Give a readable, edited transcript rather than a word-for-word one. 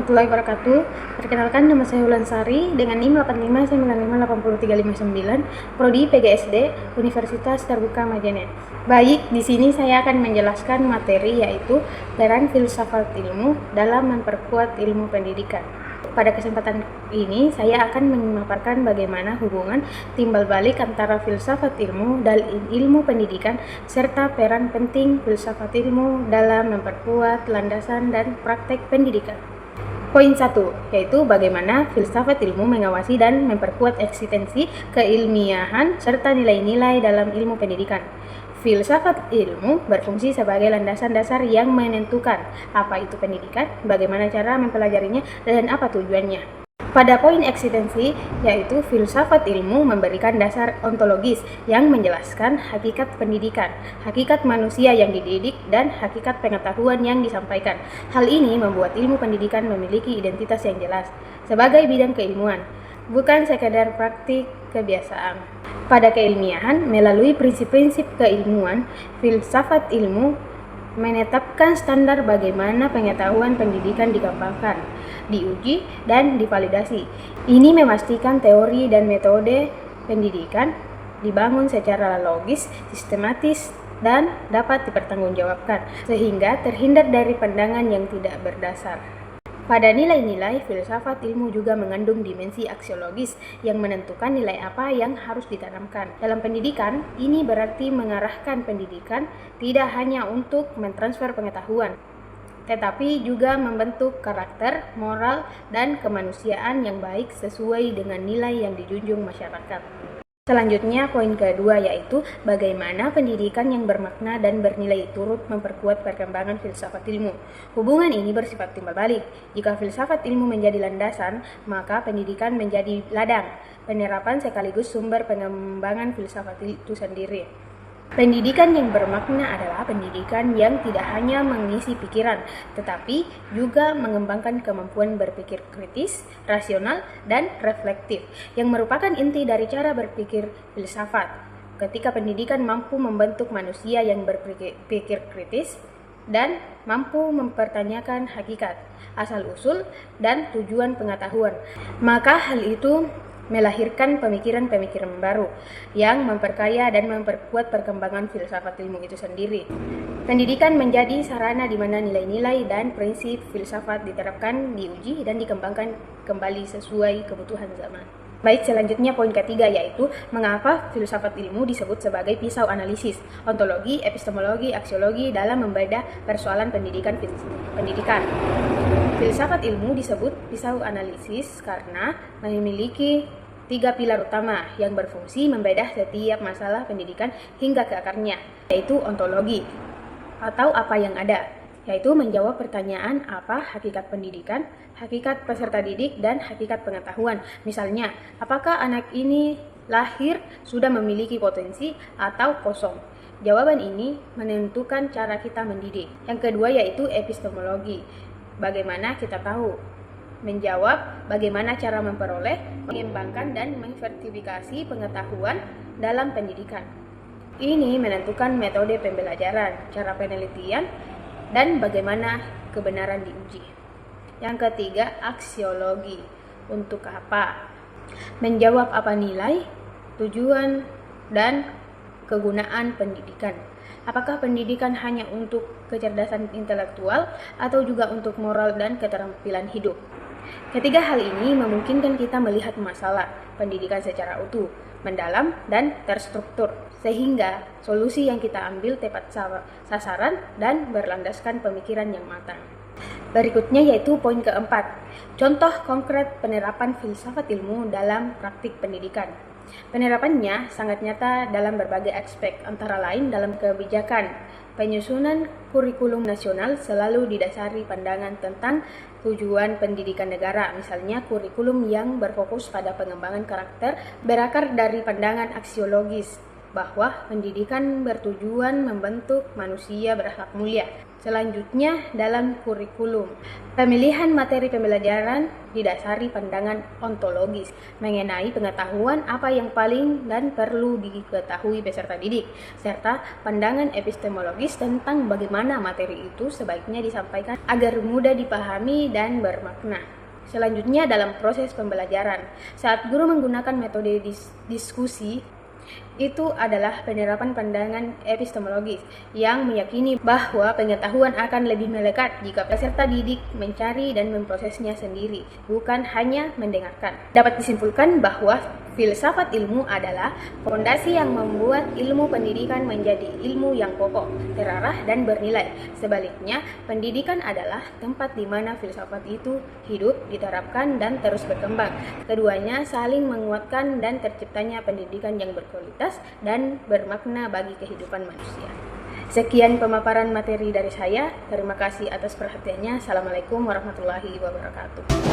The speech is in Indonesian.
warahmatullahi wabarakatuh. Perkenalkan, nama saya Wulansari dengan NIM 85958359, Prodi PGSD, Universitas Terbuka Majene. Baik, di sini saya akan menjelaskan materi yaitu peran filsafat ilmu dalam memperkuat ilmu pendidikan. Pada kesempatan ini, saya akan memaparkan bagaimana hubungan timbal balik antara filsafat ilmu dan ilmu pendidikan, serta peran penting filsafat ilmu dalam memperkuat landasan dan praktek pendidikan. Poin 1, yaitu bagaimana filsafat ilmu mengawasi dan memperkuat eksistensi keilmiahan serta nilai-nilai dalam ilmu pendidikan. Filsafat ilmu berfungsi sebagai landasan dasar yang menentukan apa itu pendidikan, bagaimana cara mempelajarinya, dan apa tujuannya. Pada poin eksistensi, yaitu filsafat ilmu memberikan dasar ontologis yang menjelaskan hakikat pendidikan, hakikat manusia yang dididik, dan hakikat pengetahuan yang disampaikan. Hal ini membuat ilmu pendidikan memiliki identitas yang jelas sebagai bidang keilmuan, bukan sekedar praktik kebiasaan. Pada keilmiahan, melalui prinsip-prinsip keilmuan, filsafat ilmu menetapkan standar bagaimana pengetahuan pendidikan dikembangkan, diuji, dan divalidasi. Ini memastikan teori dan metode pendidikan dibangun secara logis, sistematis, dan dapat dipertanggungjawabkan, sehingga terhindar dari pandangan yang tidak berdasar. Pada nilai-nilai, filsafat ilmu juga mengandung dimensi aksiologis yang menentukan nilai apa yang harus ditanamkan. Dalam pendidikan, ini berarti mengarahkan pendidikan tidak hanya untuk mentransfer pengetahuan, tetapi juga membentuk karakter, moral, dan kemanusiaan yang baik sesuai dengan nilai yang dijunjung masyarakat. Selanjutnya, poin kedua yaitu bagaimana pendidikan yang bermakna dan bernilai turut memperkuat perkembangan filsafat ilmu. Hubungan ini bersifat timbal balik. Jika filsafat ilmu menjadi landasan, maka pendidikan menjadi ladang penerapan sekaligus sumber pengembangan filsafat itu sendiri. Pendidikan yang bermakna adalah pendidikan yang tidak hanya mengisi pikiran, tetapi juga mengembangkan kemampuan berpikir kritis, rasional, dan reflektif, yang merupakan inti dari cara berpikir filsafat. Ketika pendidikan mampu membentuk manusia yang berpikir kritis dan mampu mempertanyakan hakikat, asal-usul, dan tujuan pengetahuan, maka hal itu melahirkan pemikiran-pemikiran baru yang memperkaya dan memperkuat perkembangan filsafat ilmu itu sendiri. Pendidikan menjadi sarana di mana nilai-nilai dan prinsip filsafat diterapkan, diuji, dan dikembangkan kembali sesuai kebutuhan zaman. Baik, selanjutnya poin ketiga yaitu mengapa filsafat ilmu disebut sebagai pisau analisis, ontologi, epistemologi, aksiologi dalam membedah persoalan pendidikan. Filsafat ilmu disebut pisau analisis karena memiliki 3 pilar utama yang berfungsi membedah setiap masalah pendidikan hingga ke akarnya, yaitu ontologi atau apa yang ada, yaitu menjawab pertanyaan apa hakikat pendidikan, hakikat peserta didik, dan hakikat pengetahuan. Misalnya, apakah anak ini lahir sudah memiliki potensi atau kosong? Jawaban ini menentukan cara kita mendidik. Yang kedua yaitu epistemologi. Bagaimana kita tahu? Menjawab bagaimana cara memperoleh, mengembangkan, dan memverifikasi pengetahuan dalam pendidikan. Ini menentukan metode pembelajaran, cara penelitian, dan bagaimana kebenaran diuji. Yang ketiga, aksiologi. Untuk apa? Menjawab apa nilai, tujuan, dan kegunaan pendidikan. Apakah pendidikan hanya untuk kecerdasan intelektual atau juga untuk moral dan keterampilan hidup? Ketiga hal ini memungkinkan kita melihat masalah pendidikan secara utuh, mendalam, dan terstruktur, sehingga solusi yang kita ambil tepat sasaran dan berlandaskan pemikiran yang matang. Berikutnya yaitu poin keempat, contoh konkret penerapan filsafat ilmu dalam praktik pendidikan. Penerapannya sangat nyata dalam berbagai aspek, antara lain dalam kebijakan. Penyusunan kurikulum nasional selalu didasari pandangan tentang tujuan pendidikan negara, misalnya kurikulum yang berfokus pada pengembangan karakter berakar dari pandangan aksiologis bahwa pendidikan bertujuan membentuk manusia berakhlak mulia. Selanjutnya, dalam kurikulum, pemilihan materi pembelajaran didasari pandangan ontologis mengenai pengetahuan apa yang paling dan perlu diketahui peserta didik, serta pandangan epistemologis tentang bagaimana materi itu sebaiknya disampaikan agar mudah dipahami dan bermakna. Selanjutnya, dalam proses pembelajaran, saat guru menggunakan metode diskusi, itu adalah penerapan pandangan epistemologis yang meyakini bahwa pengetahuan akan lebih melekat jika peserta didik mencari dan memprosesnya sendiri, bukan hanya mendengarkan. Dapat disimpulkan bahwa filsafat ilmu adalah fondasi yang membuat ilmu pendidikan menjadi ilmu yang kokoh, terarah, dan bernilai. Sebaliknya, pendidikan adalah tempat di mana filsafat itu hidup, diterapkan, dan terus berkembang. Keduanya saling menguatkan dan terciptanya pendidikan yang berkualitas dan bermakna bagi kehidupan manusia. Sekian pemaparan materi dari saya. Terima kasih atas perhatiannya. Assalamualaikum warahmatullahi wabarakatuh.